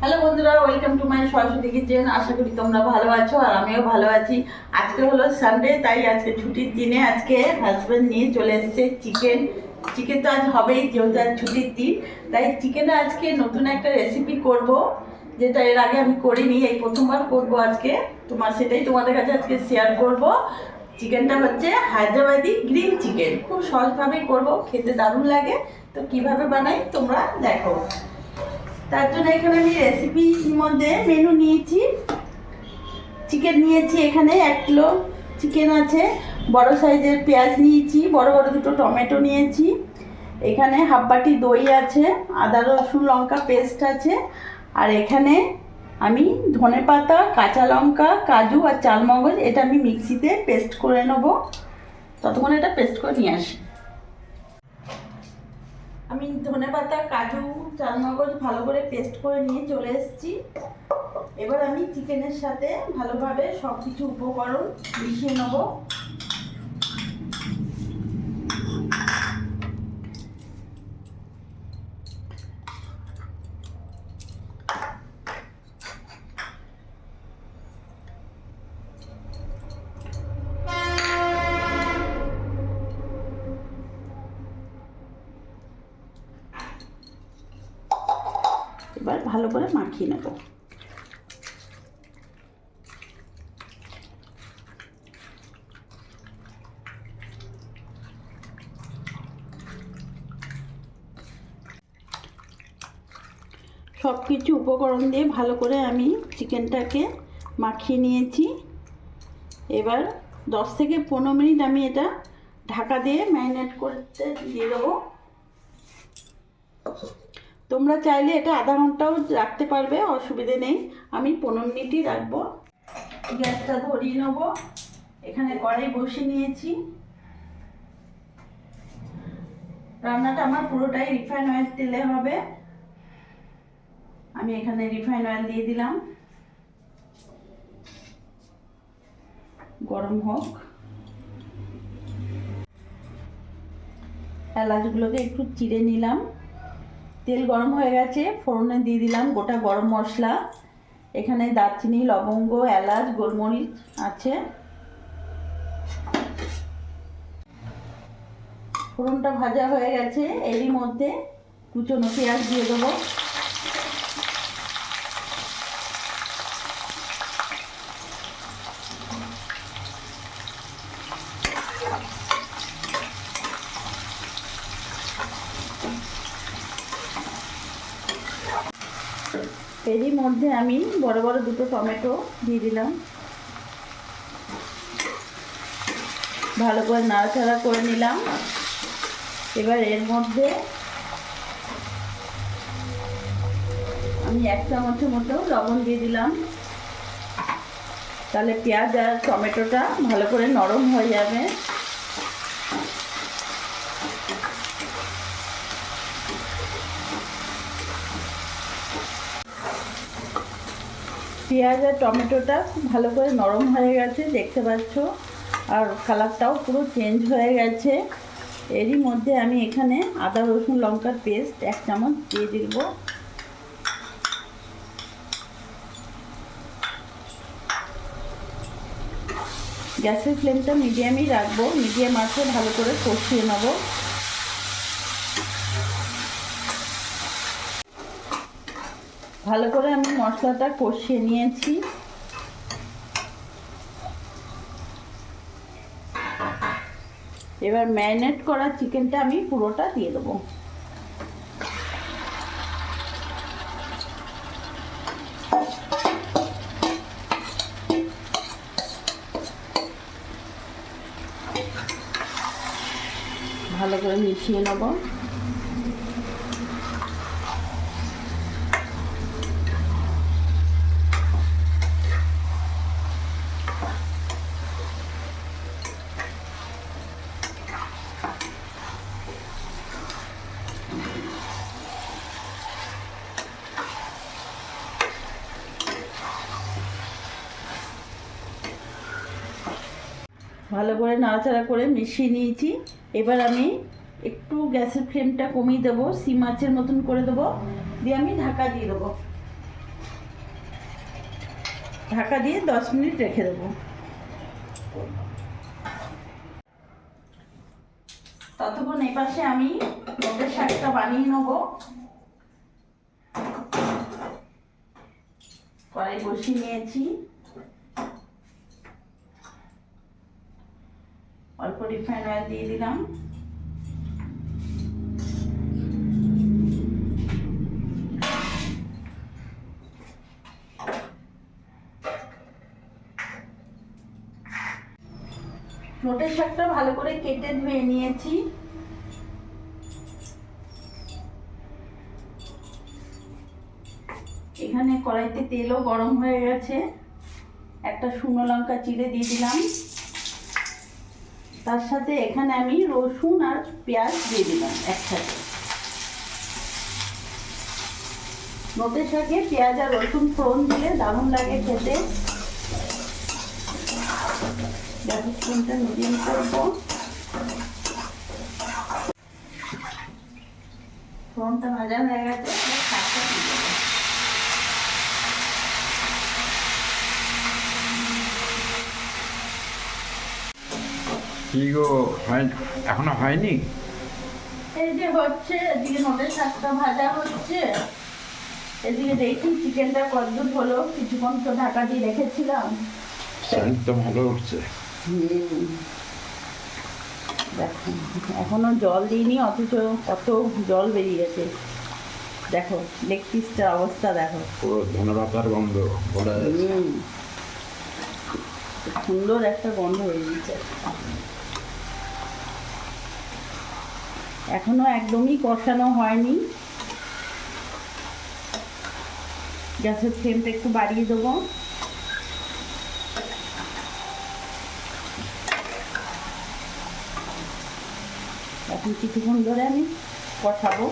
Hello বন্ধুরা, welcome to my Saraswati kitchen. আশা করি তোমরা ভালো আছো আর আমিও ভালো আছি। আজকে হলো সানডে, তাই আজকে ছুটির দিনে আজকে হাজব্যান্ড নিয়ে চলে এসেছে চিকেন। চিকেন তো আজ হবেই, যেহেতু আজ ছুটির দিন, তাই চিকেনে আজকে নতুন একটা রেসিপি করব, যেটা এর আগে আমি করিনি, এই প্রথমবার করব আজকে। সেটাই তোমাদের কাছে আজকে শেয়ার করব। চিকেনটা হচ্ছে হায়দ্রাবাদি গ্রিন চিকেন। খুব সহজভাবেই করব, খেতে দারুণ লাগে। তো কিভাবে বানাই তোমরা দেখো। তার জন্য এখানে আমি রেসিপির মধ্যে মেনু নিয়েছি। চিকেন নিয়েছি, এখানে 1 কিলো চিকেন আছে। বড় সাইজের পেঁয়াজ নিয়েছি, বড় বড় দুটো টমেটো নিয়েছি। এখানে হাফ বাটি দই আছে, আদা রসুন লঙ্কা পেস্ট আছে। আর এখানে আমি ধনেপাতা, কাঁচা লঙ্কা, কাজু আর চালমগজ এটা আমি মিক্সিতে পেস্ট করে নেব। ততক্ষণ এটা পেস্ট করে নিয়ে আসি। আমি ধনেপাতা, কাজু, চালমগজ ভালো করে পেস্ট করে নিয়ে চলে এসেছি। এবার আমি চিকেনের সাথে ভালোভাবে সব কিছু উপকরণ মিশিয়ে নেব। এবার ভালো করে মাখিয়ে নেব। সব কিছু উপকরণ দিয়ে ভালো করে আমি চিকেনটাকে মাখিয়ে নিয়েছি। এবার 10 থেকে 15 মিনিট আমি এটা ঢাকা দিয়ে ম্যারিনেট করতে দিয়ে দেবো। তোমরা চাইলে এটা আধা ঘন্টাও রাখতে পারবে, অসুবিধে নেই। আমি 15 মিনিটই রাখবো। গ্যাসটা ধরিয়ে নেবো। এখানে কড়াই বসিয়ে নিয়েছি। রান্নাটা আমার পুরোটাই রিফাইন অয়েল তেলে হবে। আমি এখানে রিফাইন অয়েল দিয়ে দিলাম, গরম হোক। এলাচগুলোকে একটু চিড়ে নিলাম। তেল গরম হয়ে গেছে, ফোড়নে দিয়ে দিলাম গোটা গরম মশলা। এখানে দারচিনি, লবঙ্গ, এলাচ, গোলমরিচ আছে। ফোড়নটা ভাজা হয়ে গেছে, এরই মধ্যে কুচনো পেঁয়াজ দিয়ে দেবো। এরই মধ্যে আমি বড় বড় দুটো টমেটো দিয়ে দিলাম। ভালো করে নাড়াচাড়া করে নিলাম। এবার এর মধ্যে আমি 1 চামচের মতো লবণ দিয়ে দিলাম। তাহলে পেঁয়াজ আর টমেটোটা ভালো করে নরম হয়ে যাবে। পেঁয়াজ আর টমেটোটা খুব ভালো করে নরম হয়ে গেছে, দেখতে পাচ্ছ। আর কালারটাও পুরো চেঞ্জ হয়ে গেছে। এরই মধ্যে আমি এখানে আদা রসুন লঙ্কার পেস্ট 1 চামচ দিয়ে দিব। গ্যাসের ফ্লেমটা মিডিয়ামই রাখবো। মিডিয়াম আঁচে ভালো করে কষিয়ে নেব। ভালো করে আমি মশলাটা কষিয়ে নিয়েছি। এবার ম্যারিনেট করা চিকেনটা আমি পুরোটা দিয়ে দেবো। ভালো করে মিশিয়ে নেব। ভালো করে নাড়াচাড়া করে মিশিয়ে নিয়েছি। এবার আমি একটু গ্যাসের ফ্লেমটা কমিয়ে দেবো, সিম আঁচের মতন করে দেবো, দিয়ে আমি ঢাকা দিয়ে দেবো। ঢাকা দিয়ে 10 মিনিট রেখে দেবো। ততক্ষণ এই পাশে আমি নোটের শাকটা বানিয়ে নেবো। কড়াই বসিয়ে নিয়েছি, অল্প রিফাইন অয়েল দিয়ে দিলাম। নোটের শাকটা ভালো করে কেটে ধুয়ে নিয়েছি। এখানে কড়াইতে তেলও গরম হয়ে গেছে, একটা শুকনো লঙ্কা চিড়ে দিয়ে দিলাম। তার সাথে এখানে আমি রসুন আর পেঁয়াজ দিয়ে দিলাম একসাথে। নোটের শাকে পেঁয়াজ আর রসুন ফোড়ন দিলে দারুণ লাগে খেতে। গ্যাসের ফ্লেমটা মিডিয়াম করবো। ফোড়নটা ভাজা হয়ে গেছে, শাকটা দিয়ে দেবো। কি গো, এখনো হয়নি? এই যে হচ্ছে, এদিকে নোটের শাকটা ভাজা হচ্ছে, এদিকে দেখি চিকেনটা কতদূর হলো। কিছুক্ষণ তো ঢাকা দিয়ে রেখেছিলাম। সেন্ট তো ভালো উঠছে। দেখো এখনো জল দিইনি, অথচ কত জল বেরিয়ে গেছে। দেখো লেগ পিসটার অবস্থা দেখো, পুরো ধনেপাতার গন্ধ বলে যাচ্ছে। সুন্দর একটা গন্ধ বেরিয়েছে। এখনো একদমই কষানো হয়নি। গ্যাসের ফ্লেমটা একটু বাড়িয়ে দেবো। এখন কিছুক্ষণ ধরে আমি কষাবো।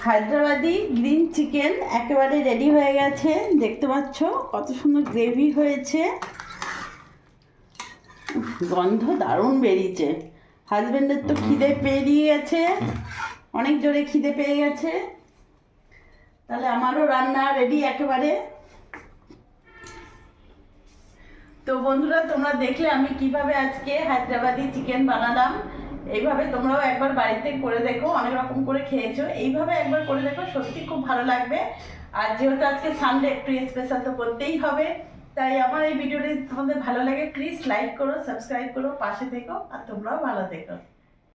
হায়দ্রাবাদি গ্রিন চিকেন একেবারে রেডি হয়ে গেছে। দেখতে পাচ্ছ কত সুন্দর গ্রেভি হয়েছে, গন্ধ দারুণ বেরিয়েছে। হাজবেন্ডের তো খিদে পেরিয়ে গেছে, অনেক জোরে খিদে পেয়ে গেছে। তাহলে আমারও রান্না রেডি একেবারে। তো বন্ধুরা, তোমরা দেখলে আমি কিভাবে আজকে হায়দ্রাবাদি চিকেন বানালাম। এইভাবে তোমরাও একবার বাড়িতে করে দেখো, অনেক রকম করে খেয়েছো, এইভাবে একবার করে দেখো, সত্যি খুব ভালো লাগবে। আর যেহেতু আজকে সানডে, একটু স্পেশাল তো করতেই হবে। তাই আমার এই ভিডিওটি তোমাদের ভালো লাগে, প্লিজ লাইক করো, সাবস্ক্রাইব করো, পাশে থেকো, আর তোমরাও ভালো থেকো।